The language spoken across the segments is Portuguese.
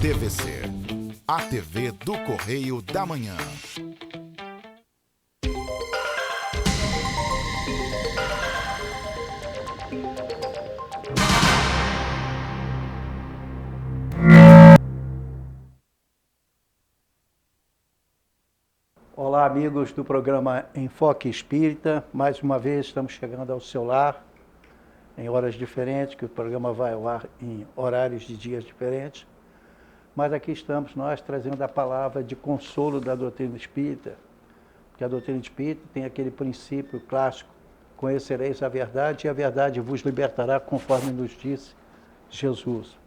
TVC, a TV do Correio da Manhã. Olá, amigos do programa Enfoque Espírita. Mais uma vez estamos chegando ao seu lar, em horas diferentes, que o programa vai ao ar em horários de dias diferentes. Mas aqui estamos nós trazendo a palavra de consolo da doutrina espírita, porque a doutrina espírita tem aquele princípio clássico: conhecereis a verdade e a verdade vos libertará, conforme nos disse Jesus.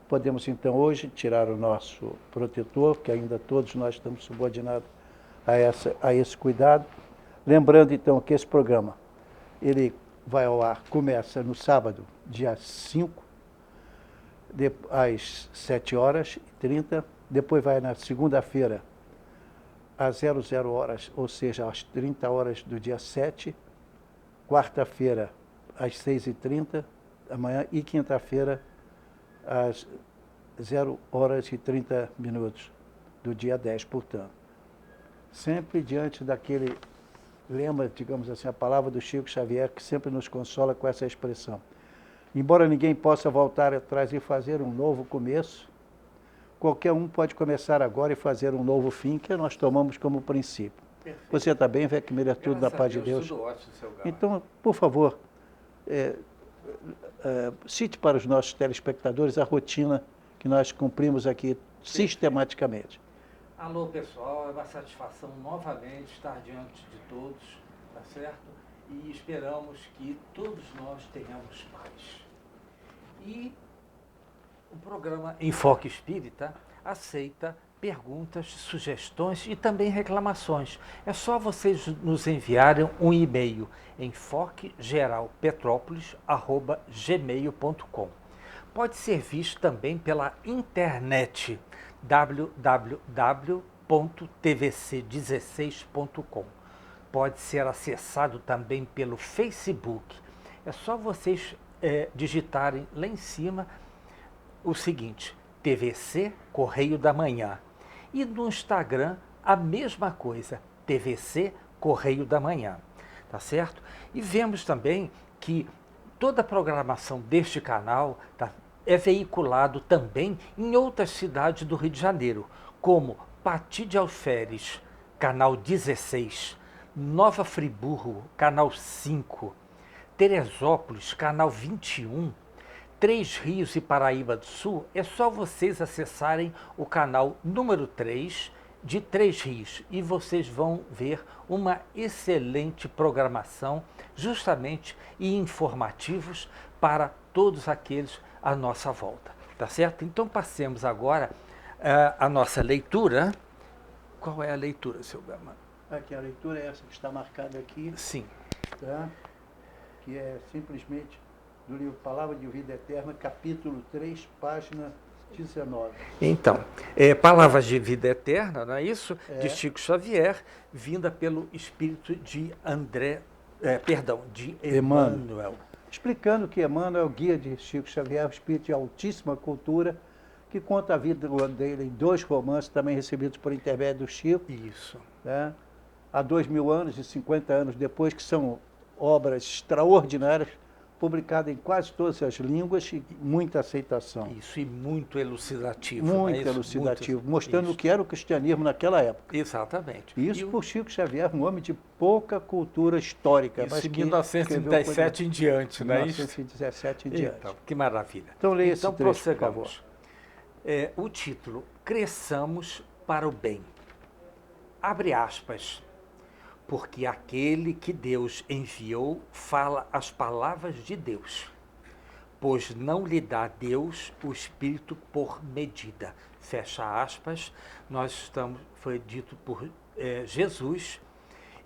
Podemos então hoje tirar o nosso protetor, que ainda todos nós estamos subordinados a esse cuidado. Lembrando então que esse programa, ele vai ao ar, começa no sábado, dia 5, às 7h30, depois vai na segunda-feira, às 00h, ou seja, às 30h do dia 7, quarta-feira, às 6h30 da manhã e quinta-feira, às 0h30 do dia 10, portanto. Sempre diante daquele lema, digamos assim, a palavra do Chico Xavier, que sempre nos consola com essa expressão: embora ninguém possa voltar atrás e fazer um novo começo, qualquer um pode começar agora e fazer um novo fim, que nós tomamos como princípio. Perfeito. Você está bem, Vecmília? Tudo na paz de Deus? Tudo ótimo, seu Galo. Então, por favor, cite para os nossos telespectadores a rotina que nós cumprimos aqui sistematicamente. Alô, pessoal, é uma satisfação novamente estar diante de todos, tá certo? E esperamos que todos nós tenhamos paz. E o programa Enfoque Espírita aceita perguntas, sugestões e também reclamações. É só vocês nos enviarem um e-mail, enfoquegeralpetrópolis@gmail.com. Pode ser visto também pela internet, www.tvc16.com. Pode ser acessado também pelo Facebook. É só vocês digitarem lá em cima o seguinte: TVC Correio da Manhã. E no Instagram a mesma coisa, TVC Correio da Manhã. Tá certo? E vemos também que toda a programação deste canal é veiculado também em outras cidades do Rio de Janeiro, como Pati de Alferes, canal 16, Nova Friburgo, canal 5, Teresópolis, canal 21, Três Rios e Paraíba do Sul. É só vocês acessarem o canal número 3 de Três Rios e vocês vão ver uma excelente programação, justamente, e informativos para todos aqueles à nossa volta, tá certo? Então passemos agora a nossa leitura. Qual é a leitura, seu Gama? Aqui, a leitura é essa que está marcada aqui. Sim. Tá? Que é simplesmente do livro Palavra de Vida Eterna, capítulo 3, página 19. Então, Palavras de Vida Eterna, não é isso? De Chico Xavier, vinda pelo espírito de Emmanuel. Explicando que Emmanuel é o guia de Chico Xavier, um espírito de altíssima cultura, que conta a vida dele em 2 romances, também recebidos por intermédio do Chico. Isso. Né? Há 2000 anos e 50 anos depois, que são obras extraordinárias, publicadas em quase todas as línguas e muita aceitação. Isso, e muito elucidativo. Muito elucidativo, mostrando o que era o cristianismo naquela época. Exatamente. Isso por Chico Xavier, um homem de pouca cultura histórica. Isso, mas em 1937 em diante, não é isso? 1917 em diante. Então, que maravilha. Então leia esse trecho, por favor. O título: Cresçamos para o bem. Abre aspas. Porque aquele que Deus enviou fala as palavras de Deus, pois não lhe dá Deus o Espírito por medida. Fecha aspas. Foi dito por Jesus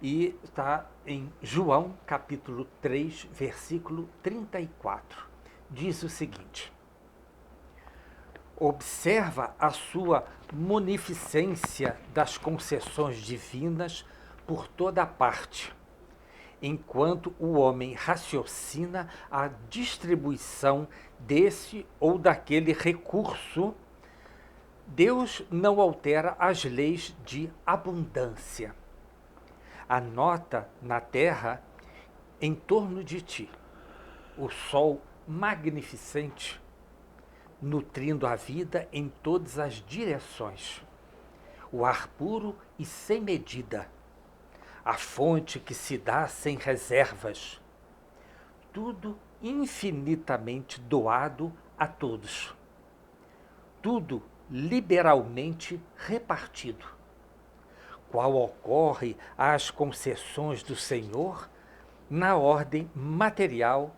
e está em João, capítulo 3, versículo 34. Diz o seguinte: observa a sua munificência das concessões divinas por toda a parte, enquanto o homem raciocina a distribuição desse ou daquele recurso Deus não altera as leis de abundância. Anota na terra em torno de ti o sol magnificente, nutrindo a vida em todas as direções, o ar puro e sem medida, a fonte que se dá sem reservas, tudo infinitamente doado a todos, tudo liberalmente repartido, qual ocorre às concessões do Senhor na ordem material,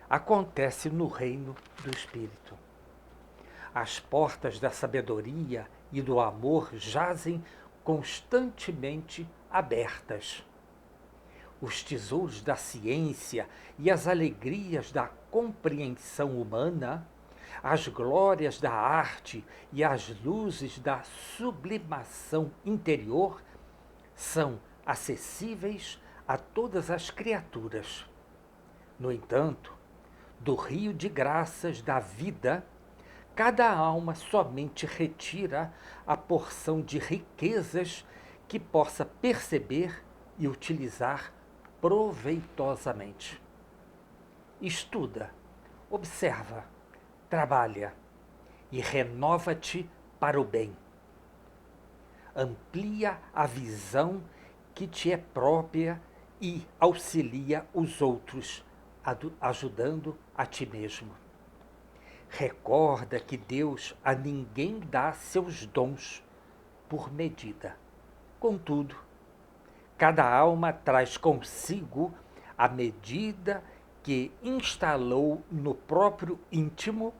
acontece no reino do Espírito. As portas da sabedoria e do amor jazem constantemente abertas. Os tesouros da ciência e as alegrias da compreensão humana, as glórias da arte e as luzes da sublimação interior são acessíveis a todas as criaturas. No entanto, do rio de graças da vida, cada alma somente retira a porção de riquezas que possa perceber e utilizar proveitosamente. Estuda, observa, trabalha e renova-te para o bem. Amplia a visão que te é própria e auxilia os outros, ajudando a ti mesmo. Recorda que Deus a ninguém dá seus dons por medida. Contudo, cada alma traz consigo a medida que instalou no próprio íntimo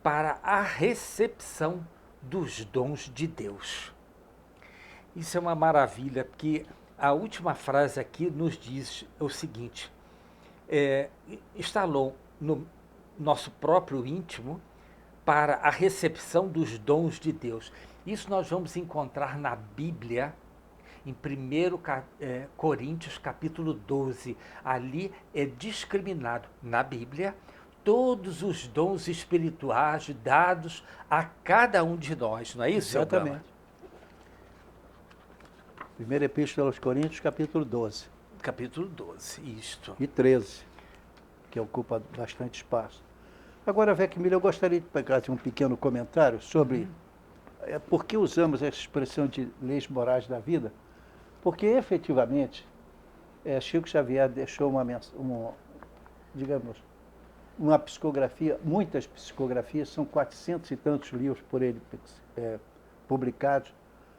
para a recepção dos dons de Deus. Isso é uma maravilha, porque a última frase aqui nos diz o seguinte: instalou no nosso próprio íntimo para a recepção dos dons de Deus. Isso nós vamos encontrar na Bíblia, em 1 Coríntios capítulo 12. Ali é discriminado na Bíblia todos os dons espirituais dados a cada um de nós, não é isso? Exatamente. Primeira Epístola aos Coríntios, capítulo 12. Capítulo 12, isto. E 13, que ocupa bastante espaço. Agora, Vec Miller, eu gostaria de pegar um pequeno comentário sobre por que usamos essa expressão de leis morais da vida. Porque, efetivamente, Chico Xavier deixou uma psicografia, muitas psicografias, são 400 e tantos livros por ele publicados,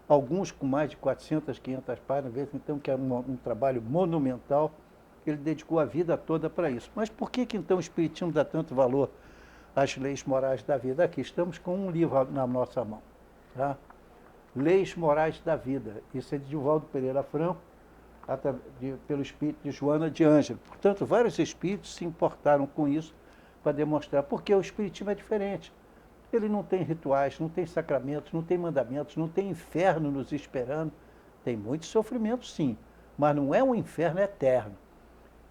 alguns com mais de 400, 500 páginas, então que é um trabalho monumental. Ele dedicou a vida toda para isso. Mas por que então o Espiritismo dá tanto valor às leis morais da vida? Aqui estamos com um livro na nossa mão, tá? Leis Morais da Vida. Isso é de Divaldo Pereira Franco, pelo espírito de Joana de Ângelo. Portanto, vários espíritos se importaram com isso para demonstrar porque o Espiritismo é diferente. Ele não tem rituais, não tem sacramentos, não tem mandamentos, não tem inferno nos esperando. Tem muito sofrimento, sim, mas não é um inferno eterno.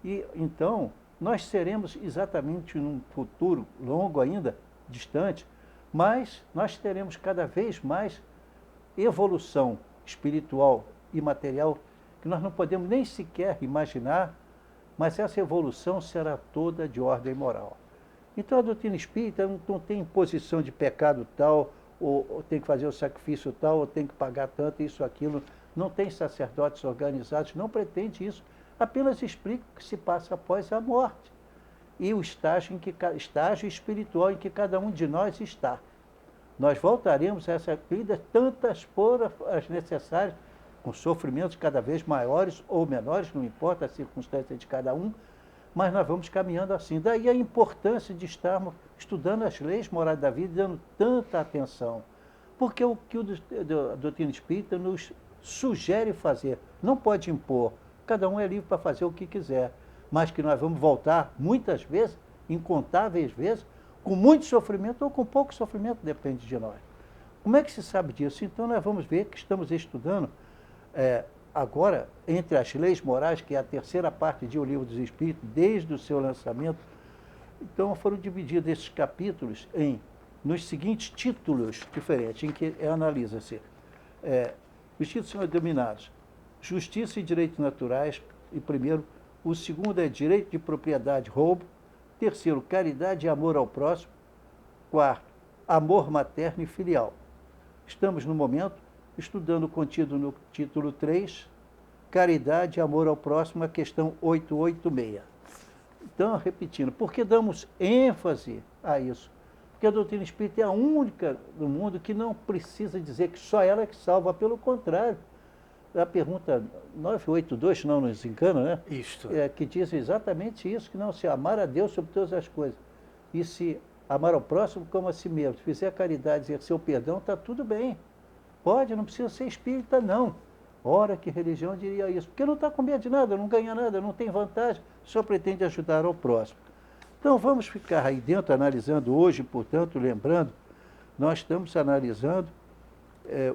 E então, nós seremos exatamente num futuro longo ainda, distante, mas nós teremos cada vez mais evolução espiritual e material que nós não podemos nem sequer imaginar, mas essa evolução será toda de ordem moral. Então a doutrina espírita não tem imposição de pecado tal, ou tem que fazer o sacrifício tal, ou tem que pagar tanto, isso, aquilo. Não tem sacerdotes organizados, não pretende isso. Apenas explica o que se passa após a morte e o estágio espiritual em que cada um de nós está. Nós voltaremos a essa vida, tantas por as necessárias, com sofrimentos cada vez maiores ou menores, não importa a circunstância de cada um, mas nós vamos caminhando assim. Daí a importância de estarmos estudando as leis morais da vida, dando tanta atenção. Porque o que a doutrina espírita nos sugere fazer, não pode impor, cada um é livre para fazer o que quiser, mas que nós vamos voltar muitas vezes, incontáveis vezes, com muito sofrimento ou com pouco sofrimento, depende de nós. Como é que se sabe disso? Então nós vamos ver que estamos estudando agora, entre as leis morais, que é a terceira parte de O Livro dos Espíritos, desde o seu lançamento. Então foram divididos esses capítulos em nos seguintes títulos diferentes, em que analisa-se. Os títulos são denominados Justiça e Direitos Naturais, e primeiro. O segundo é Direito de Propriedade, roubo. Terceiro, Caridade e Amor ao Próximo. Quarto, Amor Materno e Filial. Estamos, no momento, estudando o contido no título 3, Caridade e Amor ao Próximo, a questão 886. Então, repetindo, por que damos ênfase a isso? Porque a doutrina espírita é a única no mundo que não precisa dizer que só ela é que salva, pelo contrário. A pergunta 982, se não nos engano, né? Isto. Que diz exatamente isso, que não se amar a Deus sobre todas as coisas. E se amar ao próximo como a si mesmo, se fizer caridade, exercer o perdão, está tudo bem. Pode, não precisa ser espírita, não. Ora, que religião diria isso? Porque não está com medo de nada, não ganha nada, não tem vantagem, só pretende ajudar ao próximo. Então vamos ficar aí dentro analisando hoje, portanto, lembrando, nós estamos analisando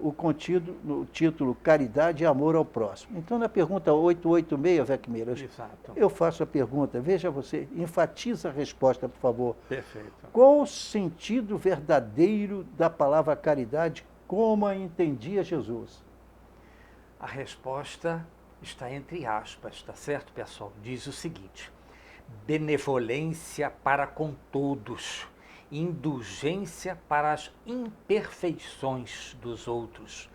o contido no título Caridade e Amor ao Próximo. Então, na pergunta 886, Vecmeiras, eu faço a pergunta, veja você, enfatiza a resposta, por favor. Perfeito. Qual o sentido verdadeiro da palavra caridade, como a entendia Jesus? A resposta está entre aspas, tá certo, pessoal? Diz o seguinte: benevolência para com todos, indulgência para as imperfeições dos outros,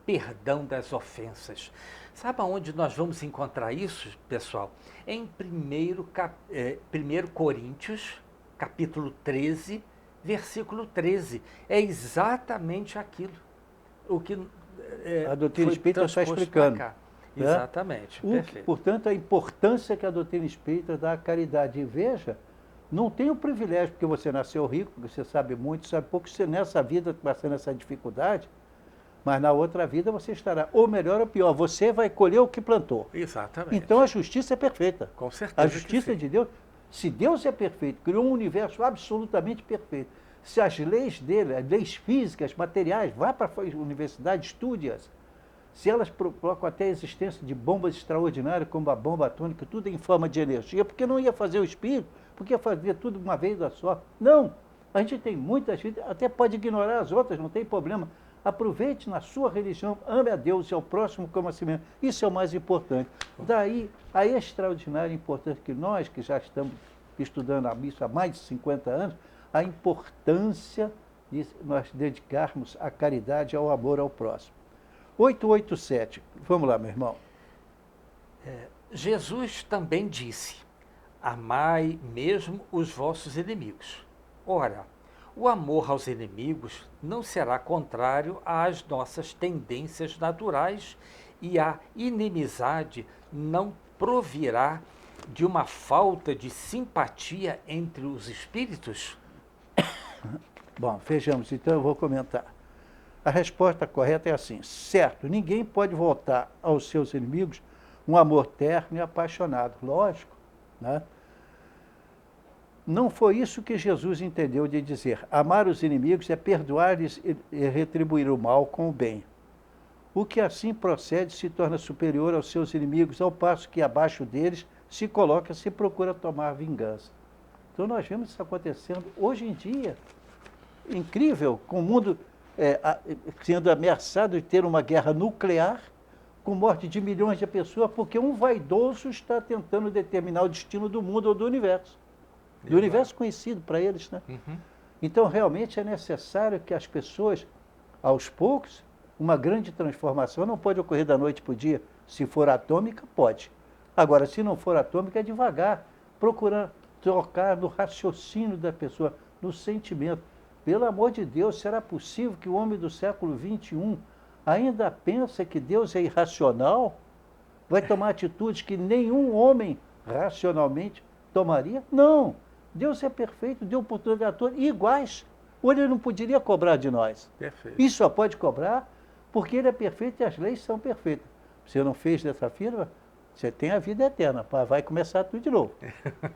perdão das ofensas. Sabe aonde nós vamos encontrar isso, pessoal? Em 1 Coríntios, capítulo 13, versículo 13. É exatamente aquilo. O que a doutrina espírita está explicando. Exatamente, perfeito. Portanto, a importância que a doutrina espírita dá à caridade. E veja, não tem o privilégio, porque você nasceu rico, porque você sabe muito, sabe pouco, você nessa vida passando essa dificuldade, mas na outra vida você estará ou melhor ou pior. Você vai colher o que plantou. Exatamente. Então a justiça é perfeita. Com certeza. A justiça de Deus, se Deus é perfeito, criou um universo absolutamente perfeito. Se as leis dele, as leis físicas, materiais, vá para a universidade, estude-as. Se elas provocam até a existência de bombas extraordinárias, como a bomba atômica, tudo em forma de energia, porque não ia fazer o espírito, porque ia fazer tudo de uma vez só. Não! A gente tem muitas vidas, até pode ignorar as outras, não tem problema. Aproveite na sua religião, ame a Deus e ao próximo como a si mesmo. Isso é o mais importante. Daí a extraordinária importância que nós, que já estamos estudando a missa há mais de 50 anos, a importância de nós dedicarmos à caridade e ao amor ao próximo. 887. Vamos lá, meu irmão. Jesus também disse: amai mesmo os vossos inimigos. Ora, o amor aos inimigos não será contrário às nossas tendências naturais e a inimizade não provirá de uma falta de simpatia entre os espíritos? Bom, vejamos, então eu vou comentar. A resposta correta é assim: certo, ninguém pode voltar aos seus inimigos um amor terno e apaixonado. Lógico, né? Não foi isso que Jesus entendeu de dizer. Amar os inimigos é perdoar-lhes e retribuir o mal com o bem. O que assim procede se torna superior aos seus inimigos, ao passo que abaixo deles se coloca, se procura tomar vingança. Então nós vemos isso acontecendo hoje em dia. Incrível, com o mundo sendo ameaçado de ter uma guerra nuclear, com morte de milhões de pessoas, porque um vaidoso está tentando determinar o destino do mundo ou do universo. Do universo conhecido para eles, né? Uhum. Então, realmente é necessário que as pessoas, aos poucos, uma grande transformação não pode ocorrer da noite para o dia. Se for atômica, pode. Agora, se não for atômica, é devagar, procurando trocar no raciocínio da pessoa, no sentimento. Pelo amor de Deus, será possível que o homem do século XXI ainda pensa que Deus é irracional? Vai tomar atitudes que nenhum homem racionalmente tomaria? Não. Deus é perfeito, deu oportunidade a todos iguais. Ou ele não poderia cobrar de nós. Perfeito. E só pode cobrar porque ele é perfeito e as leis são perfeitas. Você não fez dessa firma, você tem a vida eterna. Vai começar tudo de novo.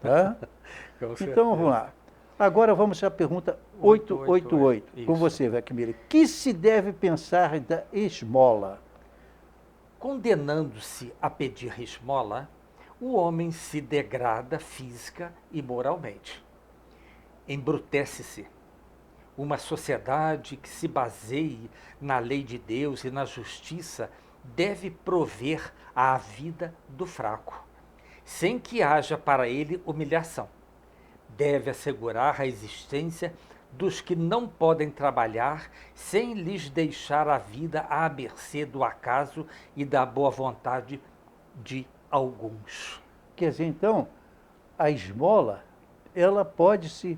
Tá? Então, vamos lá. Agora vamos à pergunta 888. Com você, Vecmir. Que se deve pensar da esmola? Condenando-se a pedir esmola, o homem se degrada física e moralmente. Embrutece-se. Uma sociedade que se baseie na lei de Deus e na justiça deve prover à vida do fraco, sem que haja para ele humilhação. Deve assegurar a existência dos que não podem trabalhar, sem lhes deixar a vida à mercê do acaso e da boa vontade de alguns. Quer dizer, então, a esmola, ela pode se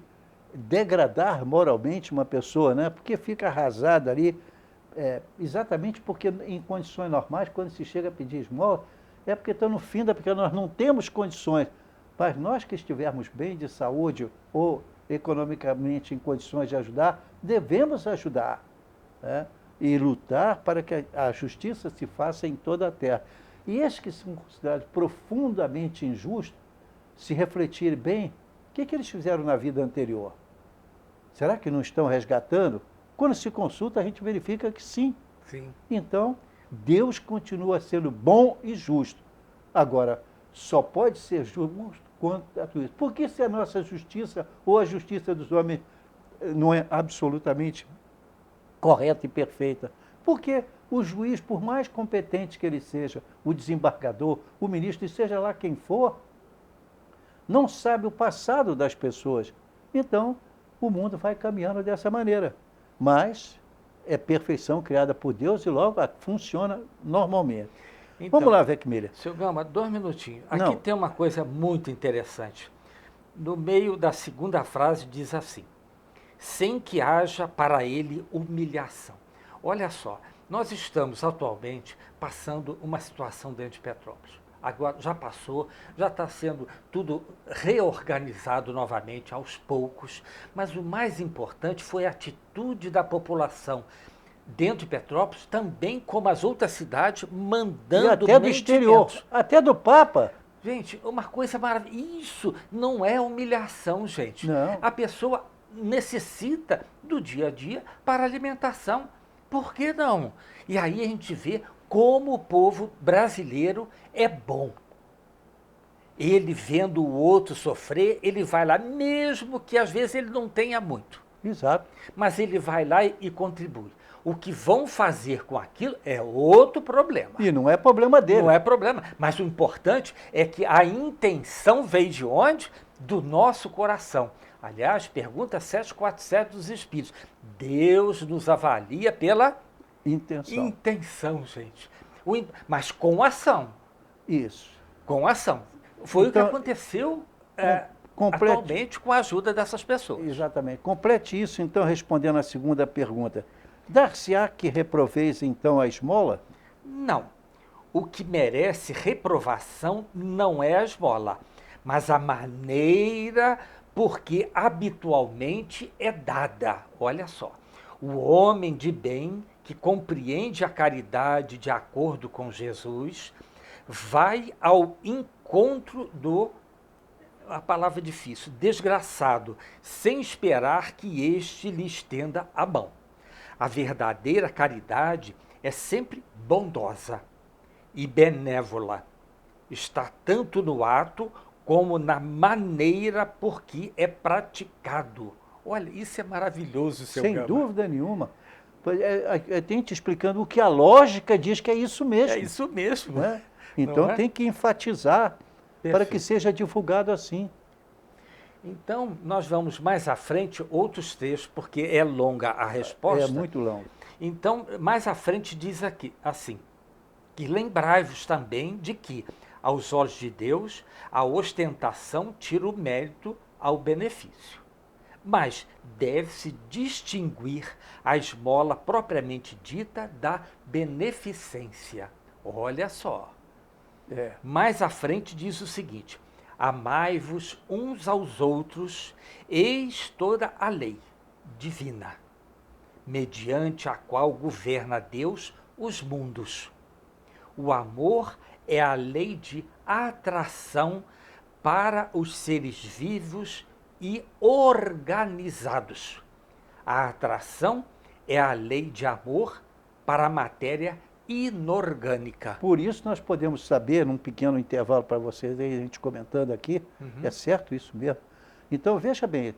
degradar moralmente uma pessoa, né? Porque fica arrasada ali, exatamente porque em condições normais, quando se chega a pedir esmola, é porque está no fim porque nós não temos condições. Mas nós que estivermos bem de saúde ou economicamente em condições de ajudar, devemos ajudar, né? E lutar para que a justiça se faça em toda a terra. E esses que são considerados profundamente injustos, se refletirem bem, o que eles fizeram na vida anterior? Será que não estão resgatando? Quando se consulta, a gente verifica que sim. Sim. Então, Deus continua sendo bom e justo. Agora, só pode ser justo quanto a tudo isso. Por que se a nossa justiça ou a justiça dos homens não é absolutamente correta e perfeita? Porque o juiz, por mais competente que ele seja, o desembargador, o ministro, e seja lá quem for, não sabe o passado das pessoas. Então, o mundo vai caminhando dessa maneira. Mas é perfeição criada por Deus e logo funciona normalmente. Então, vamos lá, Vec Miller. Seu Gama, 2 minutinhos. Aqui Não. tem uma coisa muito interessante. No meio da segunda frase diz assim: sem que haja para ele humilhação. Olha só, nós estamos atualmente passando uma situação dentro de Petrópolis. Agora já passou, já está sendo tudo reorganizado novamente aos poucos, mas o mais importante foi a atitude da população dentro de Petrópolis, também como as outras cidades, mandando E até do exterior, até do Papa. Gente, uma coisa maravilhosa. Isso não é humilhação, gente. Não. A pessoa necessita do dia a dia para alimentação. Por que não? E aí a gente vê como o povo brasileiro é bom. Ele vendo o outro sofrer, ele vai lá, mesmo que às vezes ele não tenha muito. Exato. Mas ele vai lá e contribui. O que vão fazer com aquilo é outro problema. E não é problema dele. Não é problema. Mas o importante é que a intenção veio de onde? Do nosso coração. Aliás, pergunta 747 dos Espíritos. Deus nos avalia pela intenção, gente. Mas com ação. Isso. Com ação. Foi então, o que aconteceu atualmente com a ajuda dessas pessoas. Exatamente. Complete isso, então, respondendo à segunda pergunta. Dar-se-á que reproveis, então, a esmola? Não. O que merece reprovação não é a esmola, mas a maneira porque habitualmente é dada. Olha só. O homem de bem, que compreende a caridade de acordo com Jesus, vai ao encontro do, a palavra difícil, desgraçado, sem esperar que este lhe estenda a mão. A verdadeira caridade é sempre bondosa e benévola. Está tanto no ato como na maneira por que é praticado. Olha, isso é maravilhoso, seu Gama. Sem dúvida nenhuma. Tem te explicando o que a lógica diz que é isso mesmo. É isso mesmo. Né? Então tem que enfatizar para que seja divulgado assim. Então, nós vamos mais à frente outros textos, porque é longa a resposta. É muito longo. Então, mais à frente diz aqui, assim, que lembrai-vos também de que, aos olhos de Deus, a ostentação tira o mérito ao benefício. Mas deve-se distinguir a esmola propriamente dita da beneficência. Olha só. Mais à frente diz o seguinte: amai-vos uns aos outros, eis toda a lei divina, mediante a qual governa Deus os mundos. O amor é a lei de atração para os seres vivos e organizados. A atração é a lei de amor para a matéria inorgânica. Por isso nós podemos saber, num pequeno intervalo para vocês, aí a gente comentando aqui, é certo isso mesmo. Então veja bem,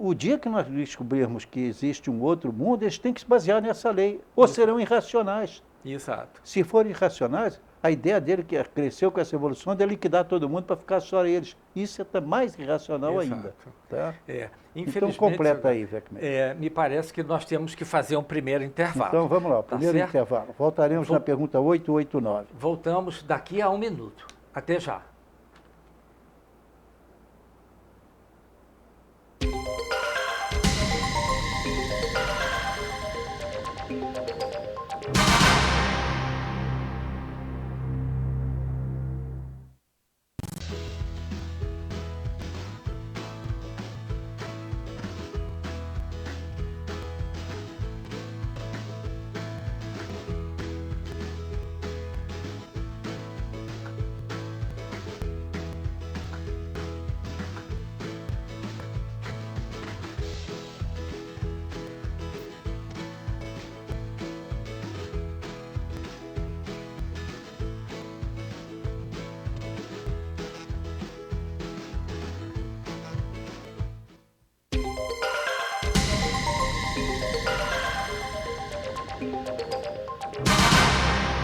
o dia que nós descobrirmos que existe um outro mundo, eles têm que se basear nessa lei, ou serão irracionais. Exato. Se forem irracionais, a ideia dele, que cresceu com essa evolução, é liquidar todo mundo para ficar só eles. Isso é mais irracional ainda. Tá? Infelizmente, então completa aí, Vecman. Me parece que nós temos que fazer um primeiro intervalo. Então vamos lá, primeiro certo? intervalo. Voltaremos na pergunta 889. Voltamos daqui a 1 minuto. Até já.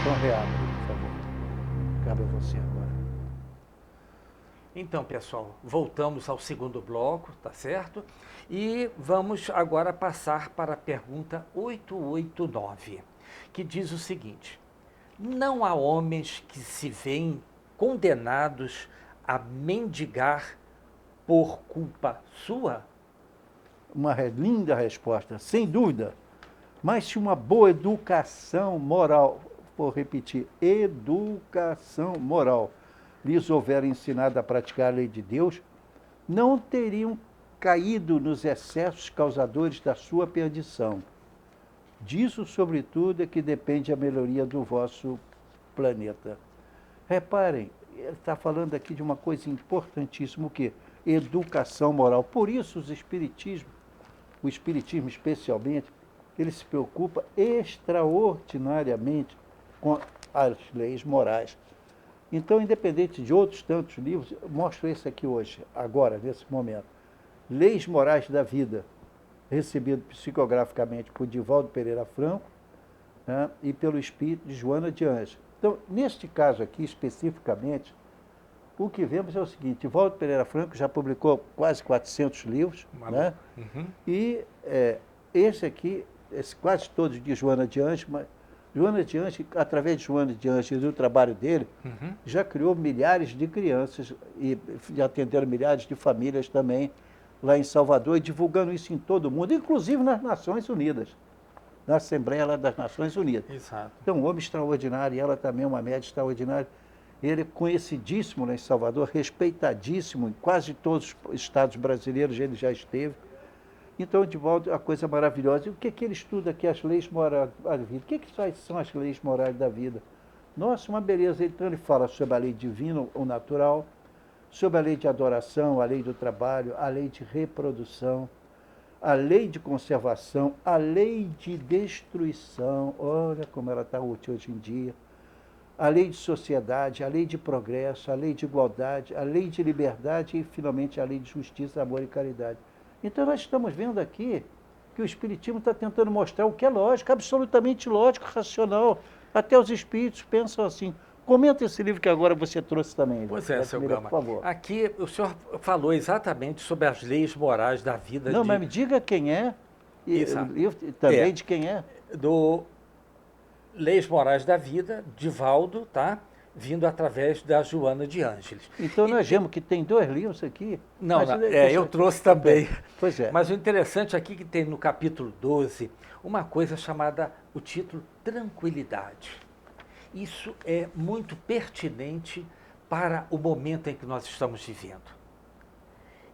Então reabre, por favor. Cabe a você agora. Então, pessoal, voltamos ao segundo bloco, tá certo? E vamos agora passar para a pergunta 889, que diz o seguinte: não há homens que se veem condenados a mendigar por culpa sua? Uma linda resposta, sem dúvida. Mas se uma boa educação moral, vou repetir, educação moral, lhes houver ensinado a praticar a lei de Deus, não teriam caído nos excessos causadores da sua perdição. Disso, sobretudo, é que depende a melhoria do vosso planeta. Reparem, ele está falando aqui de uma coisa importantíssima, o quê? Educação moral. Por isso, o Espiritismo especialmente, ele se preocupa extraordinariamente com as leis morais. Então, independente de outros tantos livros, eu mostro esse aqui hoje, agora, nesse momento. Leis Morais da Vida, recebido psicograficamente por Divaldo Pereira Franco, né, e pelo espírito de Joana de Anjos. Então, neste caso aqui, especificamente, o que vemos é o seguinte: Divaldo Pereira Franco já publicou quase 400 livros, né? E esse aqui, quase todos de Joana de Anjos, mas Joana de Anjos, através de Joana de Anjos e do trabalho dele, já criou milhares de crianças e já atenderam milhares de famílias também lá em Salvador, e divulgando isso em todo o mundo, inclusive nas Nações Unidas, na Assembleia lá das Nações Unidas. Exato. Então, um homem extraordinário, e ela também é uma média extraordinária. Ele é conhecidíssimo lá em Salvador, respeitadíssimo, em quase todos os estados brasileiros ele já esteve. Então, Divaldo, a coisa maravilhosa. E o que ele estuda aqui? As leis morais da vida. O que são as leis morais da vida? Nossa, uma beleza. Então, ele fala sobre a lei divina ou natural, sobre a lei de adoração, a lei do trabalho, a lei de reprodução, a lei de conservação, a lei de destruição. Olha como ela está útil hoje em dia. A lei de sociedade, a lei de progresso, a lei de igualdade, a lei de liberdade e, finalmente, a lei de justiça, amor e caridade. Então, nós estamos vendo aqui que o Espiritismo está tentando mostrar o que é lógico, absolutamente lógico, racional. Até os espíritos pensam assim. Comenta esse livro que agora você trouxe também. Pois é, seu Gama. Por favor. Aqui o senhor falou exatamente sobre as leis morais da vida. Não, mas me diga quem é e também de quem é. Do Leis Morais da Vida, Divaldo, tá? Vindo através da Joana de Ângeles. Então nós vemos que tem 2 livros aqui. Não, eu trouxe também. Pois é. Mas o interessante aqui é que tem no capítulo 12 uma coisa chamada, o título Tranquilidade. Isso é muito pertinente para o momento em que nós estamos vivendo.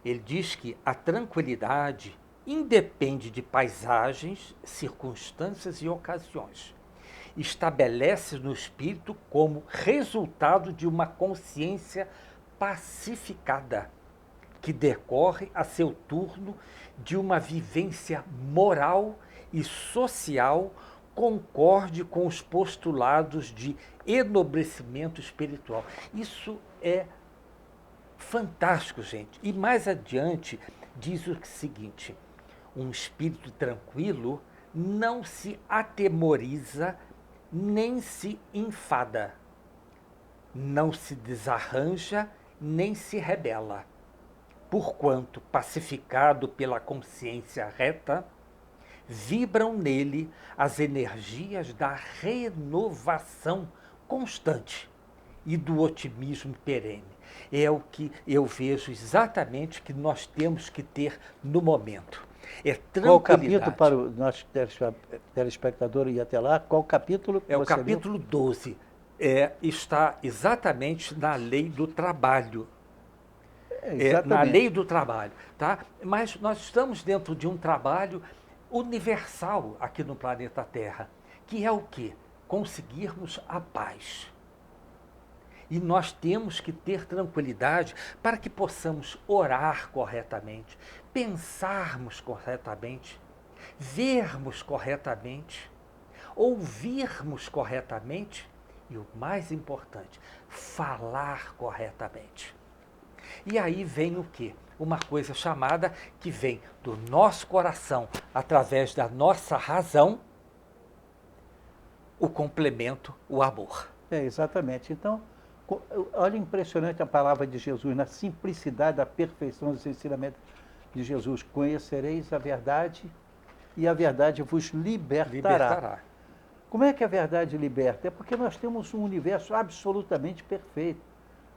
Ele diz que a tranquilidade independe de paisagens, circunstâncias e ocasiões. Estabelece no espírito como resultado de uma consciência pacificada, que decorre a seu turno de uma vivência moral e social concorde com os postulados de enobrecimento espiritual. Isso é fantástico, gente. E mais adiante, diz o seguinte: um espírito tranquilo não se atemoriza nem se enfada, não se desarranja nem se rebela. Porquanto, pacificado pela consciência reta, vibram nele as energias da renovação constante e do otimismo perene. É o que eu vejo exatamente que nós temos que ter no momento. É Qual o tranquilidade. capítulo para o nosso telespectador ir até lá? Qual o capítulo que É o você viu? capítulo 12. Está exatamente na lei do trabalho. Na lei do trabalho, tá? Mas nós estamos dentro de um trabalho universal aqui no planeta Terra, que é o quê? Conseguirmos a paz. E nós temos que ter tranquilidade para que possamos orar corretamente, pensarmos corretamente, vermos corretamente, ouvirmos corretamente e, o mais importante, falar corretamente. E aí vem o quê? Uma coisa chamada que vem do nosso coração, através da nossa razão, o complemento, o amor. Exatamente. Então, olha, impressionante a palavra de Jesus, na simplicidade, da perfeição dos ensinamentos de Jesus. Conhecereis a verdade e a verdade vos libertará. Como é que a verdade liberta? É porque nós temos um universo absolutamente perfeito.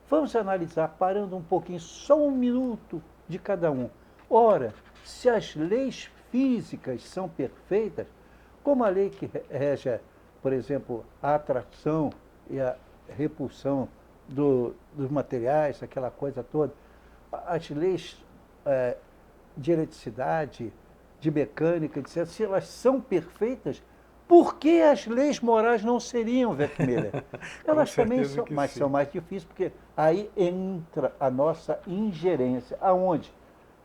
Vamos analisar, parando um pouquinho, só um minuto de cada um. Ora, se as leis físicas são perfeitas, como a lei que rege, por exemplo, a atração e a repulsão dos materiais, aquela coisa toda, as leis de eletricidade, de mecânica, etc., se elas são perfeitas, por que as leis morais não seriam, Weckmiller? Elas também são, mas são mais difíceis, porque aí entra a nossa ingerência. Aonde?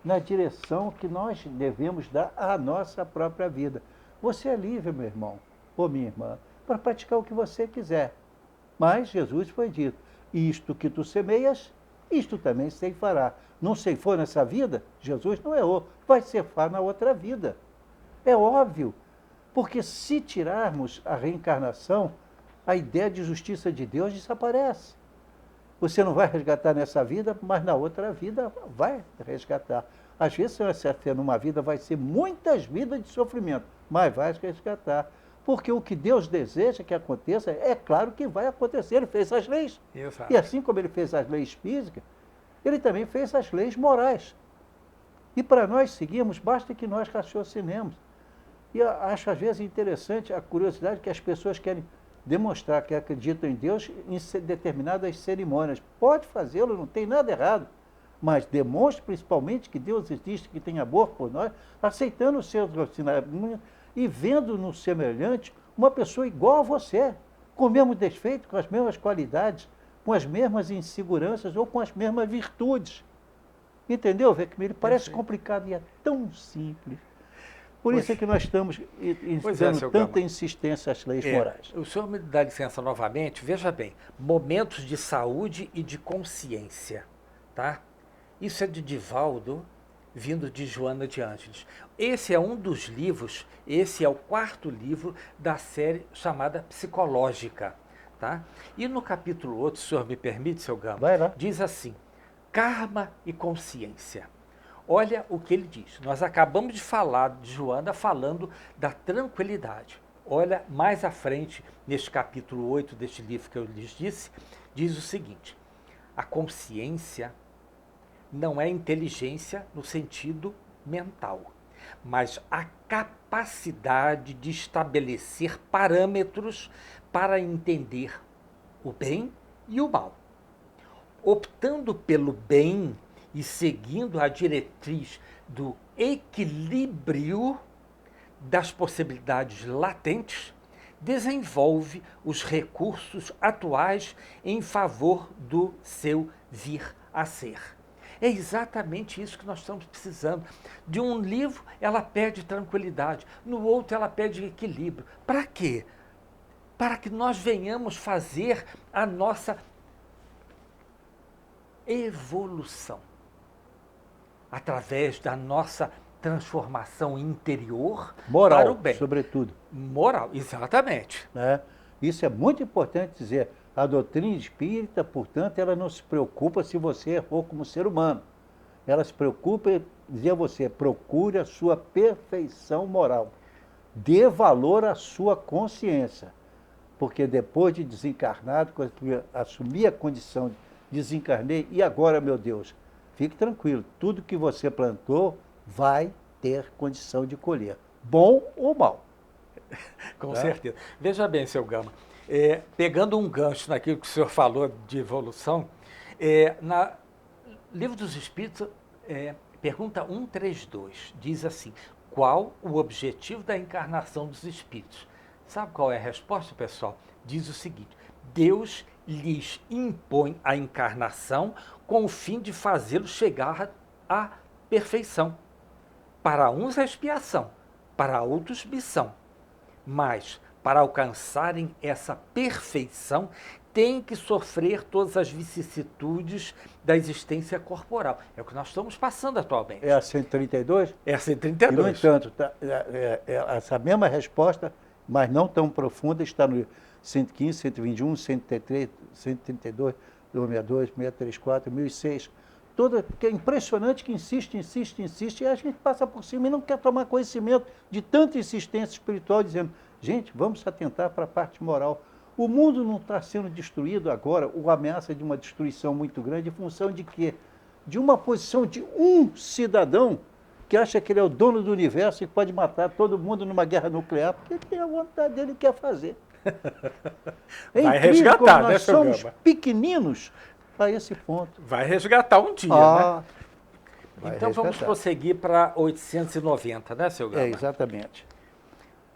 Na direção que nós devemos dar à nossa própria vida. Você é livre, meu irmão, ou minha irmã, para praticar o que você quiser. Mas Jesus foi dito, isto que tu semeias, isto também ceifará. Não ceifou nessa vida? Jesus não errou, vai ceifar na outra vida. É óbvio. Porque se tirarmos a reencarnação, a ideia de justiça de Deus desaparece. Você não vai resgatar nessa vida, mas na outra vida vai resgatar. Às vezes, se você vai numa vida, vai ser muitas vidas de sofrimento, mas vai resgatar. Porque o que Deus deseja que aconteça, é claro que vai acontecer. Ele fez as leis. Exato. E assim como ele fez as leis físicas, ele também fez as leis morais. E para nós seguirmos, basta que nós raciocinemos. E eu acho, às vezes, interessante a curiosidade que as pessoas querem demonstrar que acreditam em Deus em determinadas cerimônias. Pode fazê-lo, não tem nada errado. Mas demonstre principalmente que Deus existe, que tem amor por nós, aceitando os seus ensinamentos e vendo no semelhante uma pessoa igual a você, com o mesmo defeito, com as mesmas qualidades, com as mesmas inseguranças ou com as mesmas virtudes. Entendeu, Weckmiller? Parece complicado e é tão simples. Por isso é que nós estamos dando tanta insistência às leis morais. O senhor me dá licença novamente, veja bem, momentos de saúde e de consciência, tá? Isso é de Divaldo, vindo de Joana de Ângeles. Esse é um dos livros, esse é o 4º livro da série chamada Psicológica, tá? E no capítulo 8, se o senhor me permite, seu Gama, vai lá, diz assim, karma e consciência. Olha o que ele diz. Nós acabamos de falar de Joana falando da tranquilidade. Olha, mais à frente, neste capítulo 8 deste livro que eu lhes disse, diz o seguinte, a consciência não é inteligência no sentido mental, mas a capacidade de estabelecer parâmetros para entender o bem e o mal. Optando pelo bem e seguindo a diretriz do equilíbrio das possibilidades latentes, desenvolve os recursos atuais em favor do seu vir a ser. É exatamente isso que nós estamos precisando. De um livro, ela pede tranquilidade, no outro, ela pede equilíbrio. Para quê? Para que nós venhamos fazer a nossa evolução. através da nossa transformação interior para o Moral, bem. sobretudo. Moral, exatamente. Né? Isso é muito importante dizer. A doutrina espírita, portanto, ela não se preocupa se você errou como ser humano. Ela se preocupa em dizer a você, procure a sua perfeição moral. Dê valor à sua consciência. Porque depois de desencarnado, quando eu assumi a condição de desencarnei, e agora, meu Deus, fique tranquilo, tudo que você plantou vai ter condição de colher, bom ou mal. Com Tá? certeza. Veja bem, seu Gama, pegando um gancho naquilo que o senhor falou de evolução, na Livro dos Espíritos, pergunta 132, diz assim, qual o objetivo da encarnação dos espíritos? Sabe qual é a resposta, pessoal? Diz o seguinte, Deus lhes impõe a encarnação com o fim de fazê-los chegar à perfeição. Para uns é expiação, para outros missão. Mas, para alcançarem essa perfeição, têm que sofrer todas as vicissitudes da existência corporal. É o que nós estamos passando atualmente. É a 132? É a E, 132. no entanto, essa mesma resposta, mas não tão profunda, está no 115, 121, 133, 132, 262, 634, 1006. Toda, que é impressionante que insiste, e a gente passa por cima e não quer tomar conhecimento de tanta insistência espiritual, dizendo, gente, vamos atentar para a parte moral. O mundo não está sendo destruído agora, ou ameaça de uma destruição muito grande, em função de quê? De uma posição de um cidadão que acha que ele é o dono do universo e pode matar todo mundo numa guerra nuclear, porque tem a vontade dele quer fazer. É Vai incrível resgatar, como né, nós seu somos Gama? pequeninos a esse ponto. Vai resgatar um dia, né? Vai Então vamos resgatar. prosseguir para 890, né, seu Gama? Exatamente.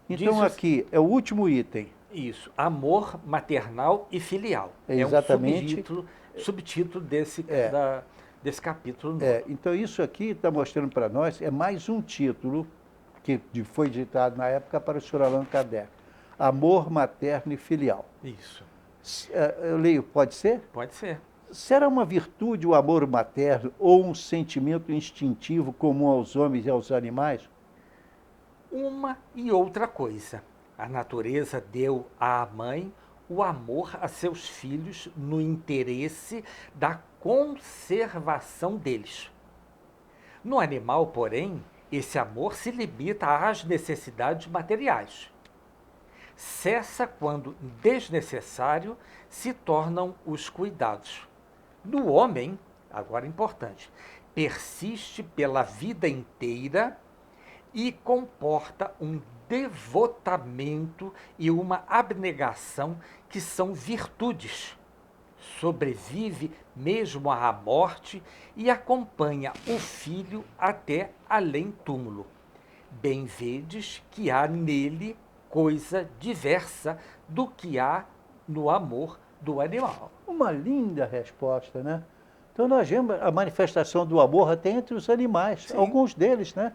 Então Diz o- aqui é o último item. Isso, amor maternal e filial. Exatamente. É um subtítulo desse, desse capítulo novo. Então isso aqui está mostrando para nós, é mais um título que foi ditado na época para o Sr. Allan Kardec. Amor materno e filial. Isso, Eu leio, pode ser? pode ser. Será uma virtude o amor materno ou um sentimento instintivo comum aos homens e aos animais? Uma e outra coisa. A natureza deu à mãe o amor a seus filhos no interesse da conservação deles. No animal, porém, esse amor se limita às necessidades materiais. Cessa quando desnecessário se tornam os cuidados. No homem, agora importante, persiste pela vida inteira e comporta um devotamento e uma abnegação que são virtudes. Sobrevive mesmo à morte e acompanha o filho até além túmulo. Bem vedes que há nele coisa diversa do que há no amor do animal. Uma linda resposta, né? Então nós vemos a manifestação do amor até entre os animais, Sim. alguns deles, né?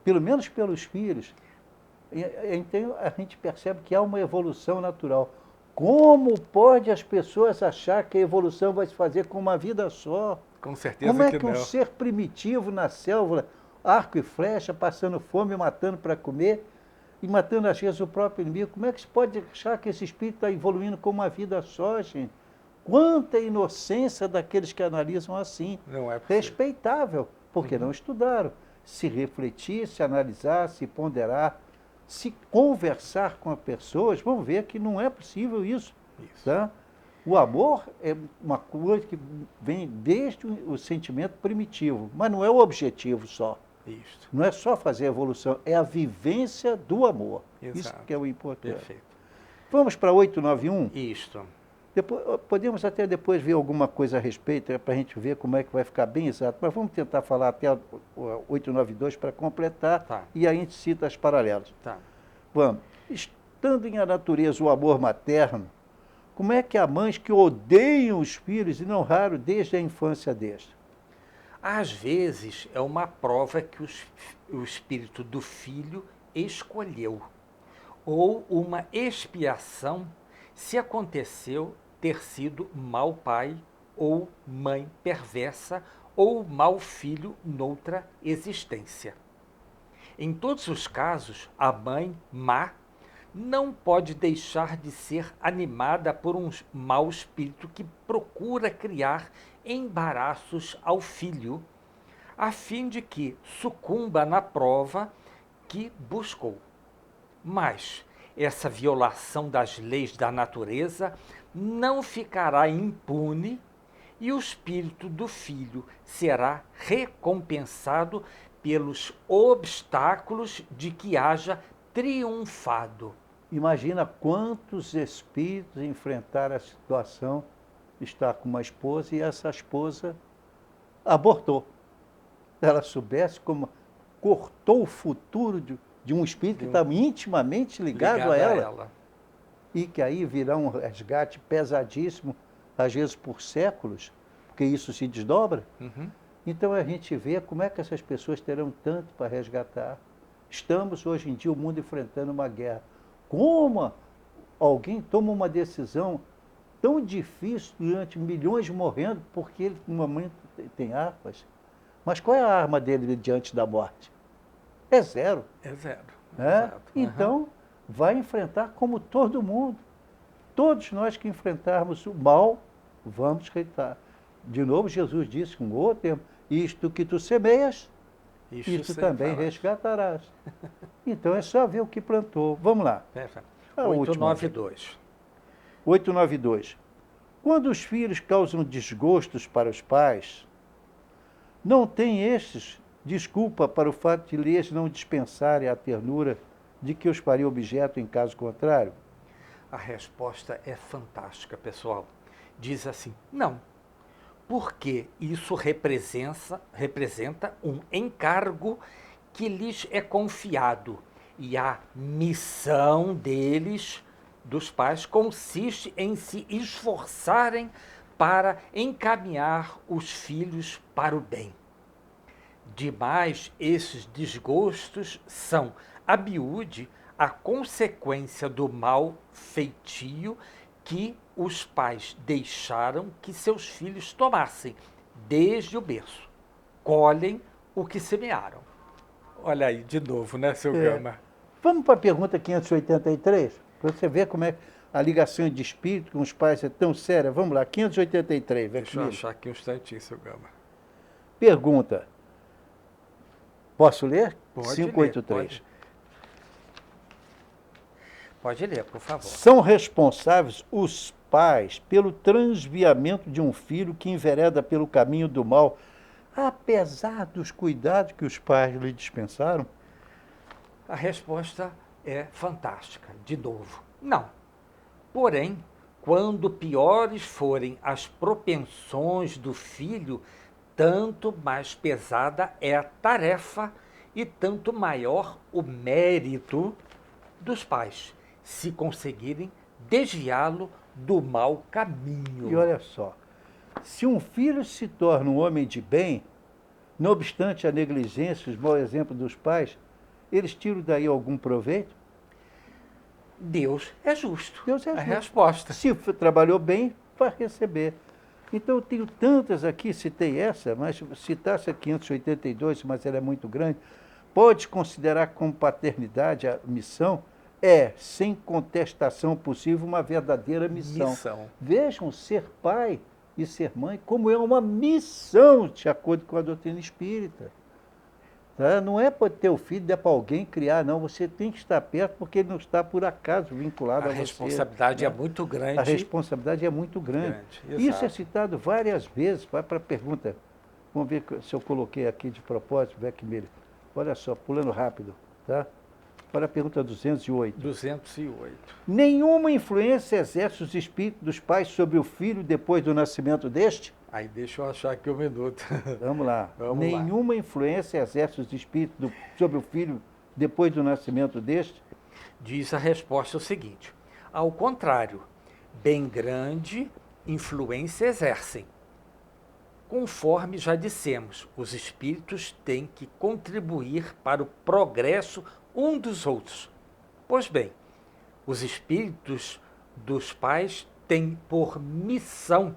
Pelo menos pelos filhos. Então a gente percebe que há uma evolução natural. Como pode as pessoas achar que a evolução vai se fazer com uma vida só? Com certeza Como é que que um não. ser primitivo na selva, arco e flecha, passando fome, matando para comer e matando às vezes o próprio inimigo, como é que se pode achar que esse espírito está evoluindo com uma vida só, gente? Quanta inocência daqueles que analisam assim. Não é possível. Respeitável, porque não estudaram. Se refletir, se analisar, se ponderar, se conversar com as pessoas, vão ver que não é possível isso. Isso. Tá? O amor é uma coisa que vem desde o sentimento primitivo, mas não é o objetivo só. Isso. Não é só fazer a evolução, é a vivência do amor. Isso Exato. que é o importante. Perfeito. Vamos para 891? Isto. Podemos até depois ver alguma coisa a respeito, para a gente ver como é que vai ficar bem exato, mas vamos tentar falar até o 892 para completar, Tá. e aí a gente cita as paralelas. Tá. Vamos. Estando em a natureza o amor materno, como é que há mães que odeiam os filhos, e não raro desde a infância destes? Às vezes é uma prova que o espírito do filho escolheu, ou uma expiação se aconteceu ter sido mau pai ou mãe perversa ou mau filho noutra existência. Em todos os casos, a mãe má não pode deixar de ser animada por um mau espírito que procura criar embaraços ao filho, a fim de que sucumba na prova que buscou. Mas essa violação das leis da natureza não ficará impune e o espírito do filho será recompensado pelos obstáculos de que haja triunfado. Imagina quantos espíritos enfrentaram a situação de estar com uma esposa e essa esposa abortou. Se ela soubesse como cortou o futuro de um espírito que estava intimamente ligado a ela. E que aí virá um resgate pesadíssimo, às vezes por séculos, porque isso se desdobra. Uhum. Então a gente vê como é que essas pessoas terão tanto para resgatar. Estamos hoje em dia, o mundo enfrentando uma guerra. Como alguém toma uma decisão tão difícil durante milhões morrendo, porque ele no momento tem armas. Mas qual é a arma dele diante da morte? É zero. É zero. Né? Exato. Então, vai enfrentar como todo mundo. Todos nós que enfrentarmos o mal, vamos reitar. De novo, Jesus disse com outro termo, isto que tu semeias, isto também resgatarás. Então, é só ver o que plantou. Vamos lá. 892. 892. Quando os filhos causam desgostos para os pais, não tem estes desculpa para o fato de lhes não dispensarem a ternura de que os faria objeto em caso contrário? A resposta é fantástica, pessoal. Diz assim, não, porque isso representa um encargo que lhes é confiado e a missão deles, dos pais, consiste em se esforçarem para encaminhar os filhos para o bem. Demais, esses desgostos são, a miúde, a consequência do mau feitio que os pais deixaram que seus filhos tomassem desde o berço. Colhem o que semearam. Olha aí, de novo, né, seu Gama? Vamos para a pergunta 583, para você ver como é a ligação de espírito com os pais é tão séria. Vamos lá, 583. Deixa eu achar aqui um instantinho, seu Gama. Pergunta. Posso ler? Pode 583. ler, pode ler, por favor. São responsáveis os pais pelo transviamento de um filho que envereda pelo caminho do mal, apesar dos cuidados que os pais lhe dispensaram? A resposta é fantástica, de novo. Não. Porém, quando piores forem as propensões do filho, tanto mais pesada é a tarefa e tanto maior o mérito dos pais, se conseguirem desviá-lo do mau caminho. E olha só, se um filho se torna um homem de bem, não obstante a negligência, os maus exemplos dos pais, eles tiram daí algum proveito? Deus é justo. Deus é a justo. resposta. Se trabalhou bem, vai receber. Então, eu tenho tantas aqui, citei essa, mas citasse a 582, mas ela é muito grande. Pode considerar como paternidade a missão? É, sem contestação possível, uma verdadeira missão. Vejam, ser pai e ser mãe como é uma missão, de acordo com a doutrina espírita. Tá? Não é para ter o filho, der para alguém criar, não. Você tem que estar perto porque ele não está por acaso vinculado a você. A responsabilidade é muito grande. A responsabilidade é muito grande. Isso é citado várias vezes. Vai para a pergunta. Vamos ver se eu coloquei aqui de propósito, Beck Miller. Olha só, pulando rápido. Tá? Para a pergunta 208. 208. Nenhuma influência exerce os espíritos dos pais sobre o filho depois do nascimento deste? Aí deixa eu achar aqui um minuto. Vamos lá. Nenhuma influência exerce os espíritos sobre o filho depois do nascimento deste? Diz a resposta o seguinte: ao contrário, bem grande influência exercem. Conforme já dissemos, os espíritos têm que contribuir para o progresso um dos outros. Pois bem, os espíritos dos pais têm por missão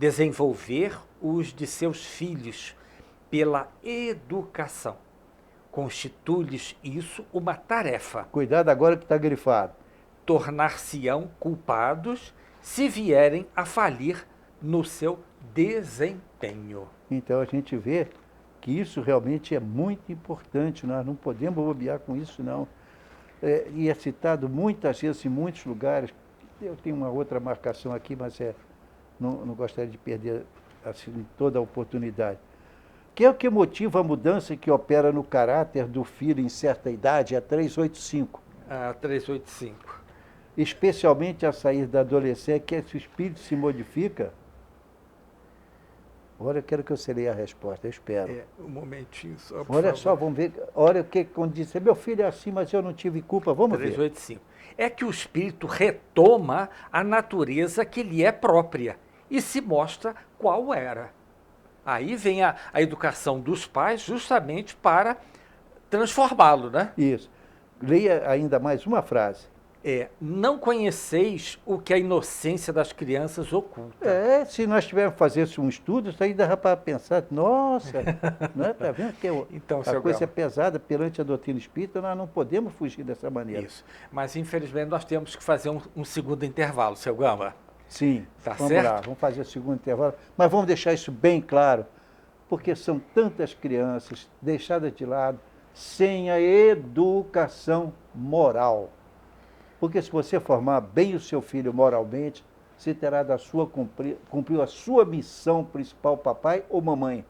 desenvolver os de seus filhos pela educação. Constitui-lhes isso uma tarefa. Cuidado agora que está grifado. Tornar-se-ão culpados se vierem a falir no seu desempenho. Então a gente vê que isso realmente é muito importante, nós não podemos bobear com isso, não. E é citado muitas vezes em muitos lugares. Eu tenho uma outra marcação aqui, mas não gostaria de perder assim, toda a oportunidade. Que é o que motiva a mudança que opera no caráter do filho em certa idade, é 385. A 385. Especialmente a sair da adolescência, que esse espírito se modifica. Olha, eu quero que você leia a resposta, eu espero. Um momentinho só, por Olha favor. só, vamos ver. Olha o que quando disse, meu filho é assim, mas eu não tive culpa. Vamos ver. 385. É que o espírito retoma a natureza que lhe é própria e se mostra qual era. Aí vem a educação dos pais justamente para transformá-lo, né? Isso. Leia ainda mais uma frase. Não conheceis o que a inocência das crianças oculta. Se nós tivermos que fazer um estudo, isso aí dá para pensar, nossa, né? Tá vendo que Então, a seu coisa é Gama. pesada perante a doutrina espírita, nós não podemos fugir dessa maneira. Isso. Mas, infelizmente, nós temos que fazer um segundo intervalo, seu Gama. Sim, Tá vamos certo? lá, vamos fazer o segundo intervalo, mas vamos deixar isso bem claro, porque são tantas crianças deixadas de lado sem a educação moral. Porque se você formar bem o seu filho moralmente, você terá cumpriu a sua missão principal, papai ou mamãe.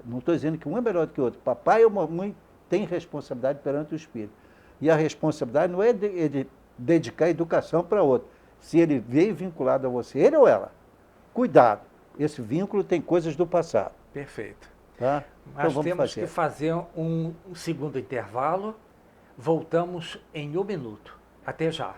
Não estou dizendo que um é melhor do que o outro. Papai ou mamãe tem responsabilidade perante o espírito. E a responsabilidade não é de dedicar a educação para outro. Se ele veio vinculado a você, ele ou ela, cuidado. Esse vínculo tem coisas do passado. Perfeito. Tá? Mas Então temos que fazer um segundo intervalo. Voltamos em 1 minuto. Até já.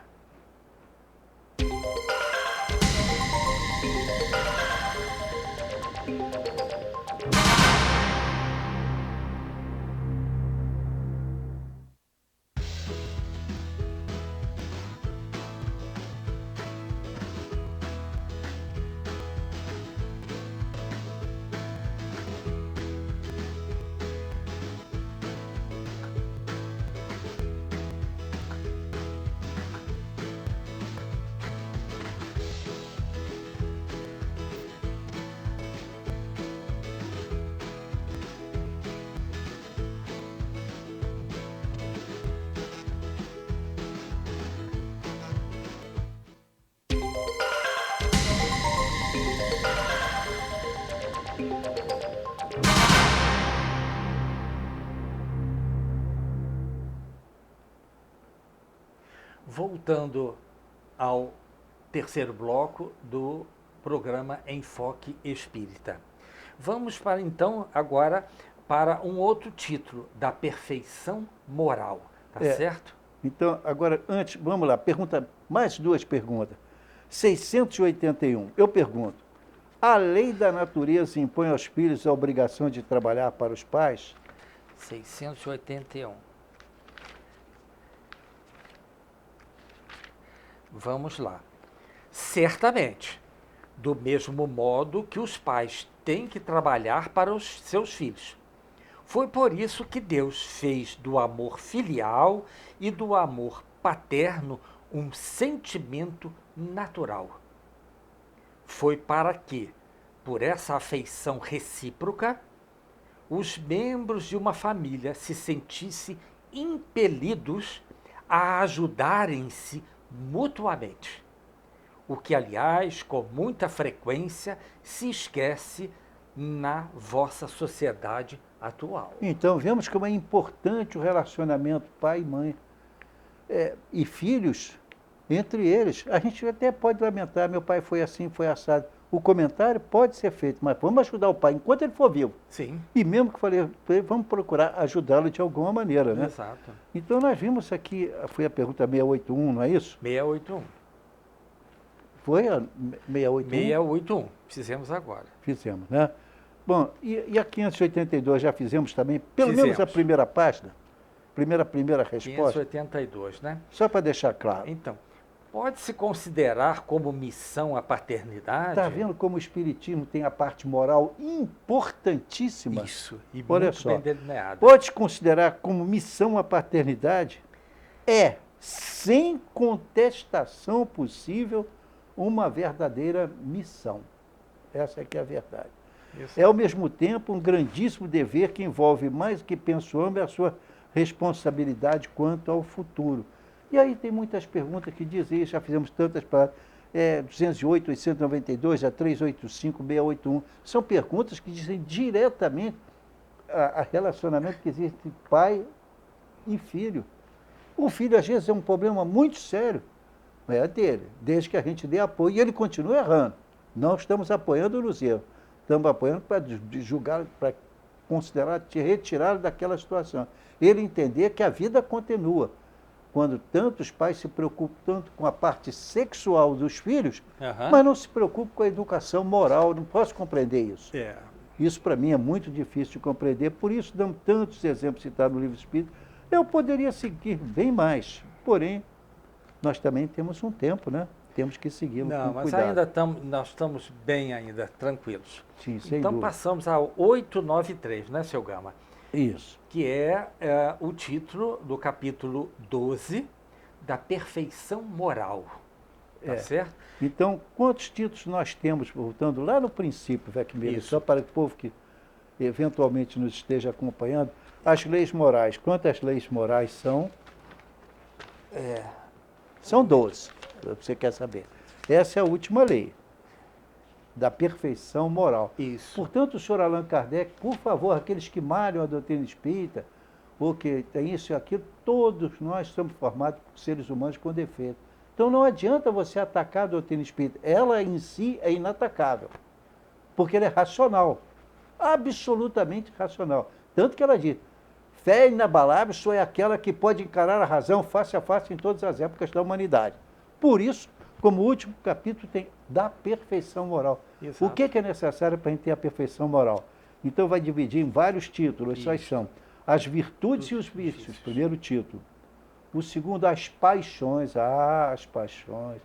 Voltando ao terceiro bloco do programa Enfoque Espírita. Vamos para então agora para um outro título, da perfeição moral, tá certo? Então, agora, antes, vamos lá, mais duas perguntas. 681, eu pergunto, a lei da natureza impõe aos filhos a obrigação de trabalhar para os pais? 681. Vamos lá. Certamente, do mesmo modo que os pais têm que trabalhar para os seus filhos. Foi por isso que Deus fez do amor filial e do amor paterno um sentimento natural. Foi para que, por essa afeição recíproca, os membros de uma família se sentissem impelidos a ajudarem-se mutuamente, o que, aliás, com muita frequência se esquece na vossa sociedade atual. Então, vemos como é importante o relacionamento pai e mãe e filhos entre eles. A gente até pode lamentar, meu pai foi assim, foi assado. O comentário pode ser feito, mas vamos ajudar o pai enquanto ele for vivo. Sim. E mesmo que falei, vamos procurar ajudá-lo de alguma maneira, né? Exato. Então nós vimos aqui, foi a pergunta 681, não é isso? 681. Foi a 681? 681. Fizemos agora. Fizemos, né? Bom, e a 582 já fizemos também, pelo menos a Fizemos. primeira página? Primeira resposta? 582, né? Só para deixar claro. Então, Pode-se considerar como missão a paternidade? Está vendo como o Espiritismo tem a parte moral importantíssima? Isso, e Olha muito só, bem delineada. pode considerar como missão a paternidade? É, sem contestação possível, uma verdadeira missão. Essa é que é a verdade. Isso. É, ao mesmo tempo, um grandíssimo dever que envolve mais do que penso homem a sua responsabilidade quanto ao futuro. E aí tem muitas perguntas que dizem isso, já fizemos tantas para 208, 892, a 385, 681. São perguntas que dizem diretamente a relacionamento que existe entre pai e filho. O filho, às vezes, é um problema muito sério, é dele, desde que a gente dê apoio. E ele continua errando. Não estamos apoiando nos erros. Estamos apoiando para julgar, para considerar, retirá-lo daquela situação. Ele entender que a vida continua. Quando tantos pais se preocupam tanto com a parte sexual dos filhos, mas não se preocupam com a educação moral. Não posso compreender isso. É. Isso, para mim, é muito difícil de compreender. Por isso, damos tantos exemplos citados no Livro Espírita. Eu poderia seguir bem mais. Porém, nós também temos um tempo, né? Temos que segui-lo com Não, mas cuidado. ainda nós estamos bem ainda, tranquilos. Sim, sem Então dúvida. passamos ao 893, né, seu Gama? Isso. Que é o título do capítulo 12 da perfeição moral. Tá certo? Então, quantos títulos nós temos, voltando lá no princípio, Vecmiller, Isso. só para o povo que eventualmente nos esteja acompanhando, as leis morais. Quantas leis morais são? São 12, você quer saber. Essa é a última lei, da perfeição moral. Isso. Portanto, o senhor Allan Kardec, por favor, aqueles que malham a doutrina espírita, ou que tem isso e aquilo, todos nós somos formados por seres humanos com defeito. Então não adianta você atacar a doutrina espírita. Ela em si é inatacável, porque ela é racional, absolutamente racional. Tanto que ela diz, fé inabalável só é aquela que pode encarar a razão face a face em todas as épocas da humanidade. Por isso, como último capítulo tem da perfeição moral. Exato. O que é necessário para a gente ter a perfeição moral? Então vai dividir em vários títulos. Esses são as virtudes e os vícios, primeiro título. O segundo, as paixões. As paixões.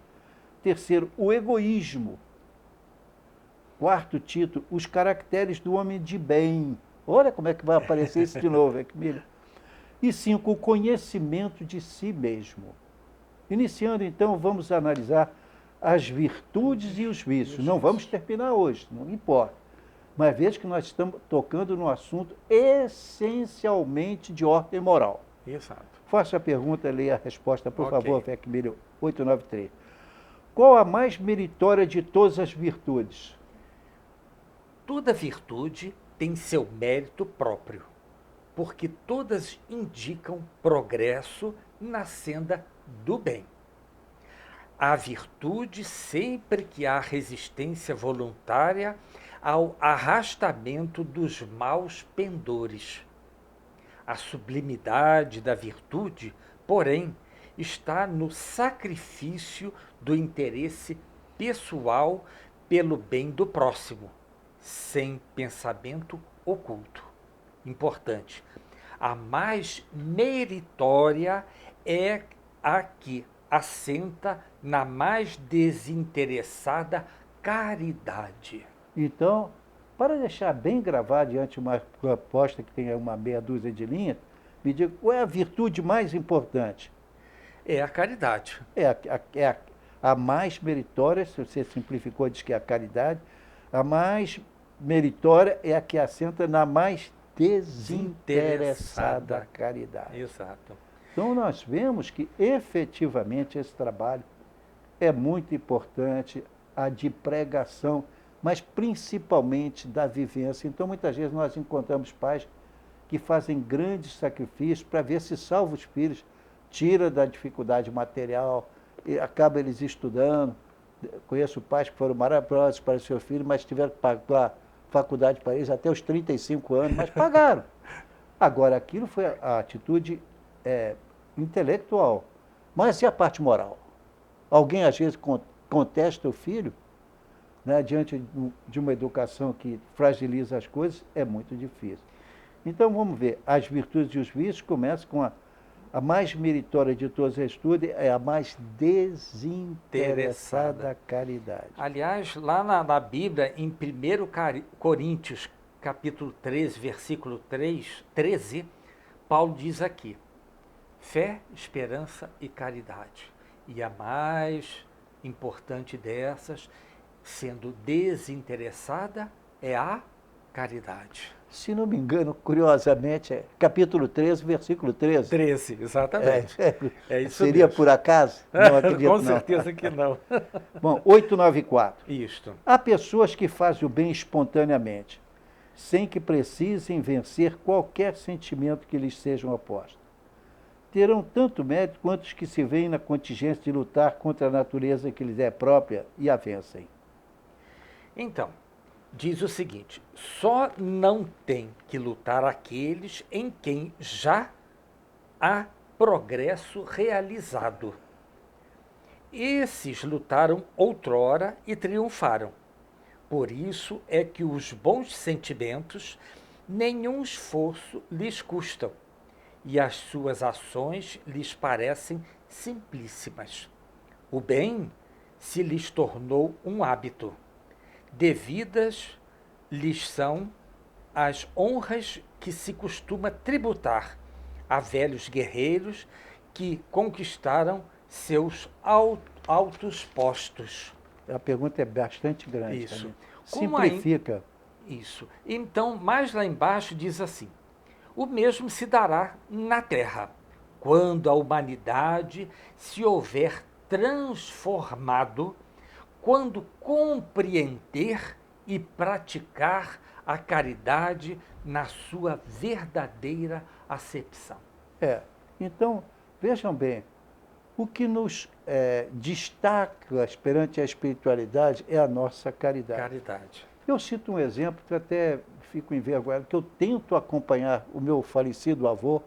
Terceiro, o egoísmo. Quarto título, os caracteres do homem de bem. Olha como é que vai aparecer isso de novo, Vecmiller. E 5, o conhecimento de si mesmo. Iniciando, então, vamos analisar as virtudes e os vícios. Não vamos terminar hoje, não importa. Mas veja que nós estamos tocando num assunto essencialmente de ordem moral. Exato. Faça a pergunta, leia a resposta, por Ok. favor, Vecmiller 893. Qual a mais meritória de todas as virtudes? Toda virtude tem seu mérito próprio, porque todas indicam progresso na senda do bem. A virtude sempre que há resistência voluntária ao arrastamento dos maus pendores. A sublimidade da virtude, porém, está no sacrifício do interesse pessoal pelo bem do próximo, sem pensamento oculto. Importante. A mais meritória é a que assenta na mais desinteressada caridade. Então, para deixar bem gravado diante de uma proposta que tenha uma meia dúzia de linhas, me diga qual é a virtude mais importante? É a caridade. A mais meritória, se você simplificou, diz que é a caridade, a mais meritória é a que assenta na mais desinteressada caridade. Exato. Então, nós vemos que, efetivamente, esse trabalho é muito importante, a de pregação, mas principalmente da vivência. Então, muitas vezes nós encontramos pais que fazem grandes sacrifícios para ver se salva os filhos, tira da dificuldade material, e acaba eles estudando. Conheço pais que foram maravilhosos para o seu filho, mas tiveram que pagar faculdade para eles até os 35 anos, mas pagaram. Agora, aquilo foi a atitude intelectual. Mas e a parte moral? Alguém, às vezes, contesta o filho, né, diante de uma educação que fragiliza as coisas, é muito difícil. Então, vamos ver. As virtudes e os vícios começam com A mais meritória de todas as virtudes é a mais desinteressada caridade. Aliás, lá na Bíblia, em 1 Coríntios, capítulo 13, versículo 13, Paulo diz aqui, fé, esperança e caridade. E a mais importante dessas, sendo desinteressada, é a caridade. Se não me engano, curiosamente, é capítulo 13, versículo 13. 13, exatamente. É isso Seria mesmo. por acaso? Não acredito, Com não. certeza que não. Bom, 894. Isto. Há pessoas que fazem o bem espontaneamente, sem que precisem vencer qualquer sentimento que lhes sejam opostos. Terão tanto mérito quanto os que se veem na contingência de lutar contra a natureza que lhes é própria e a vencem. Então, diz o seguinte, só não tem que lutar aqueles em quem já há progresso realizado. Esses lutaram outrora e triunfaram. Por isso é que os bons sentimentos nenhum esforço lhes custam, e as suas ações lhes parecem simplíssimas. O bem se lhes tornou um hábito. Devidas lhes são as honras que se costuma tributar a velhos guerreiros que conquistaram seus altos postos. A pergunta é bastante grande. Isso. Também. Como Simplifica. Isso. Então, mais lá embaixo diz assim, o mesmo se dará na terra, quando a humanidade se houver transformado, quando compreender e praticar a caridade na sua verdadeira acepção. Então, vejam bem, o que nos destaca perante a espiritualidade é a nossa caridade. Caridade. Eu cito um exemplo que até fico envergonhado, que eu tento acompanhar o meu falecido avô,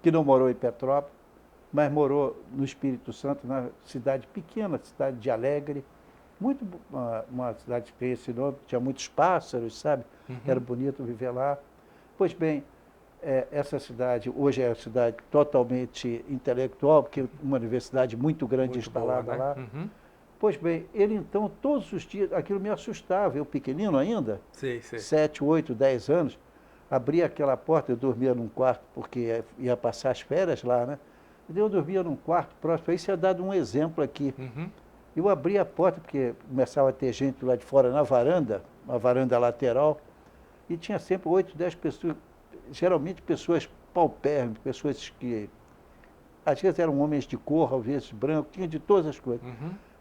que não morou em Petrópolis, mas morou no Espírito Santo, na cidade pequena, cidade de Alegre, muito uma cidade que esse nome, tinha muitos pássaros, sabe? Era bonito viver lá. Pois bem, essa cidade hoje é uma cidade totalmente intelectual, porque uma universidade muito grande Muito instalada boa, né? lá. Pois bem, ele então, todos os dias, aquilo me assustava, eu pequenino ainda, Sei. 7, 8, 10 anos, abria aquela porta, eu dormia num quarto, porque ia passar as férias lá, né? E eu dormia num quarto próximo, aí você é dado um exemplo aqui. Eu abria a porta, porque começava a ter gente lá de fora na varanda, uma varanda lateral, e tinha sempre 8, 10 pessoas, geralmente pessoas paupérrimas, pessoas que, às vezes eram homens de cor, às vezes brancos, tinha de todas as coisas,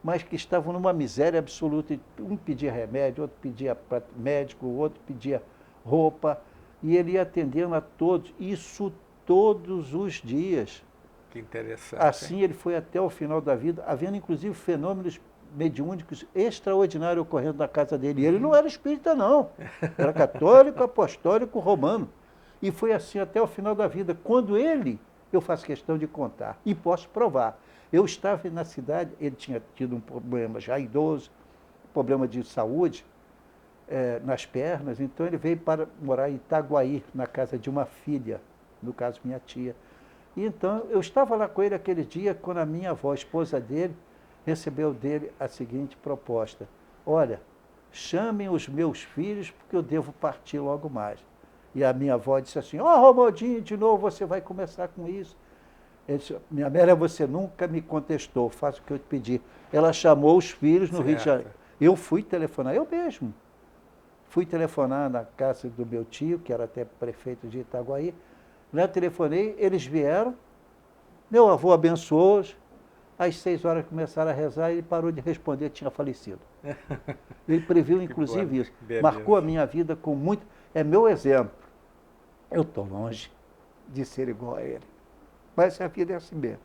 mas que estavam numa miséria absoluta. Um pedia remédio, outro pedia médico, outro pedia roupa, e ele ia atendendo a todos, isso todos os dias. Que interessante. Assim ele foi até o final da vida, havendo inclusive fenômenos mediúnicos extraordinários ocorrendo na casa dele. E ele não era espírita, não. Era católico, apostólico, romano. E foi assim até o final da vida. Quando ele, eu faço questão de contar, e posso provar. Eu estava na cidade, ele tinha tido um problema já idoso, problema de saúde nas pernas, então ele veio para morar em Itaguaí, na casa de uma filha, no caso minha tia. E então eu estava lá com ele aquele dia, quando a minha avó, a esposa dele, recebeu dele a seguinte proposta: olha, chamem os meus filhos, porque eu devo partir logo mais. E a minha avó disse assim: ó, Romaldinho, de novo você vai começar com isso. Ele disse: minha Amélia, você nunca me contestou, faça o que eu te pedi. Ela chamou os filhos no Rio de Janeiro. Eu fui telefonar, eu mesmo. Fui telefonar na casa do meu tio, que era até prefeito de Itaguaí. Lá telefonei, eles vieram, meu avô abençoou-os. Às 6 horas começaram a rezar e ele parou de responder, tinha falecido. Ele previu, inclusive, isso. Marcou a minha vida com muito... É meu exemplo. Eu estou longe de ser igual a ele. Mas a vida é assim mesmo.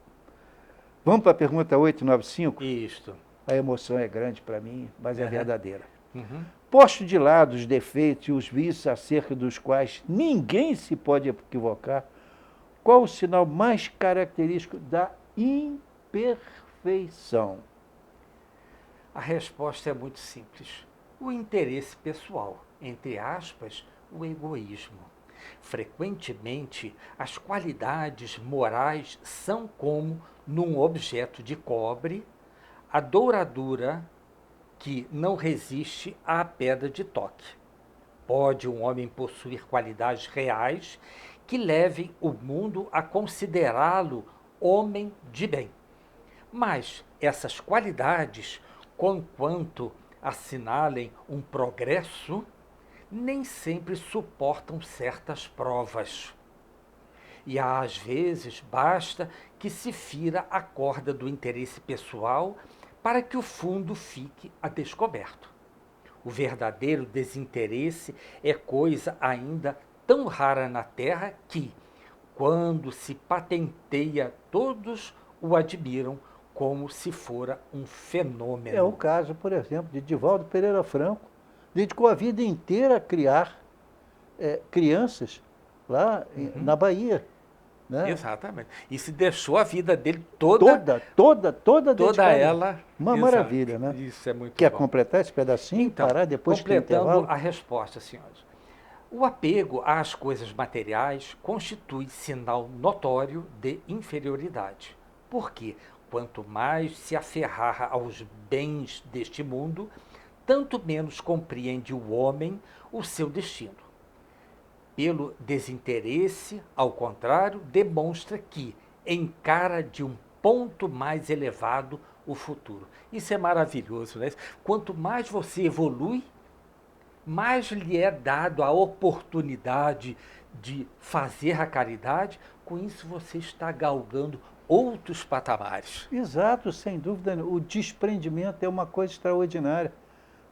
Vamos para a pergunta 895? Isto. A emoção é grande para mim, mas é verdadeira. Posto de lado os defeitos e os vícios acerca dos quais ninguém se pode equivocar, qual o sinal mais característico da imperfeição? A resposta é muito simples. O interesse pessoal, entre aspas, o egoísmo. Frequentemente, as qualidades morais são como num objeto de cobre, a douradura que não resiste à pedra de toque. Pode um homem possuir qualidades reais que levem o mundo a considerá-lo homem de bem. Mas essas qualidades, conquanto assinalem um progresso, nem sempre suportam certas provas. E às vezes basta que se fira a corda do interesse pessoal para que o fundo fique a descoberto. O verdadeiro desinteresse é coisa ainda tão rara na Terra que, quando se patenteia, todos o admiram como se fora um fenômeno. É o caso, por exemplo, de Divaldo Pereira Franco. Dedicou a vida inteira a criar crianças lá na Bahia. Né? Exatamente. E se deixou a vida dele toda Toda dedicada. ela. Uma Exato. maravilha, né? Isso é muito Quer bom. completar esse pedacinho? Então, Parar depois do completando intervalo? a resposta, senhores. O apego às coisas materiais constitui sinal notório de inferioridade. Porque quanto mais se aferrar aos bens deste mundo, tanto menos compreende o homem o seu destino. Pelo desinteresse, ao contrário, demonstra que encara de um ponto mais elevado o futuro. Isso é maravilhoso, né? Quanto mais você evolui, mais lhe é dado a oportunidade de fazer a caridade, com isso você está galgando outros patamares. Exato, sem dúvida. O desprendimento é uma coisa extraordinária.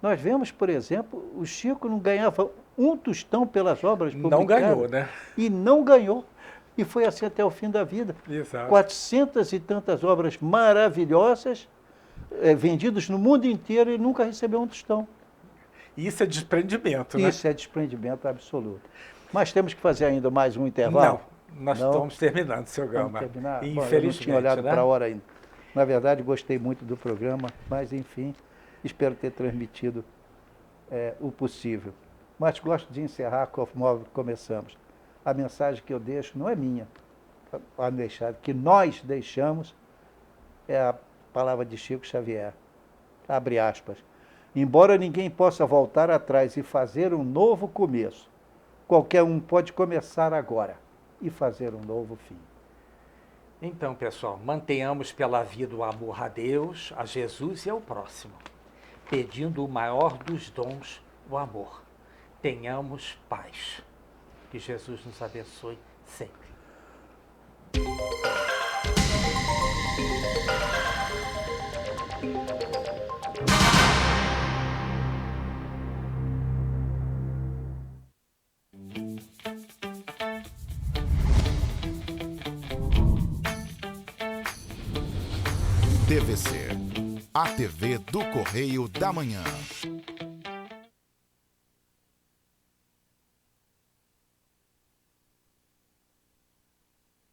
Nós vemos, por exemplo, o Chico não ganhava um tostão pelas obras publicadas. Não ganhou, né? E não ganhou. E foi assim até o fim da vida. Exato. 400 e tantas obras maravilhosas, vendidas no mundo inteiro, e nunca recebeu um tostão. Isso é desprendimento, né? Isso é desprendimento absoluto. Mas temos que fazer ainda mais um intervalo? Não, nós Não? estamos terminando, seu Vamos Gama. terminar? Bom, eu Infelizmente, não tinha olhado né? para a hora ainda. Na verdade, gostei muito do programa, mas, enfim, espero ter transmitido o possível. Mas gosto de encerrar conforme começamos. A mensagem que eu deixo não é minha, que nós deixamos, é a palavra de Chico Xavier. Abre aspas. Embora ninguém possa voltar atrás e fazer um novo começo, qualquer um pode começar agora e fazer um novo fim. Então, pessoal, mantenhamos pela vida o amor a Deus, a Jesus e ao próximo, pedindo o maior dos dons, o amor. Tenhamos paz. Que Jesus nos abençoe sempre. TVC, a TV do Correio da Manhã.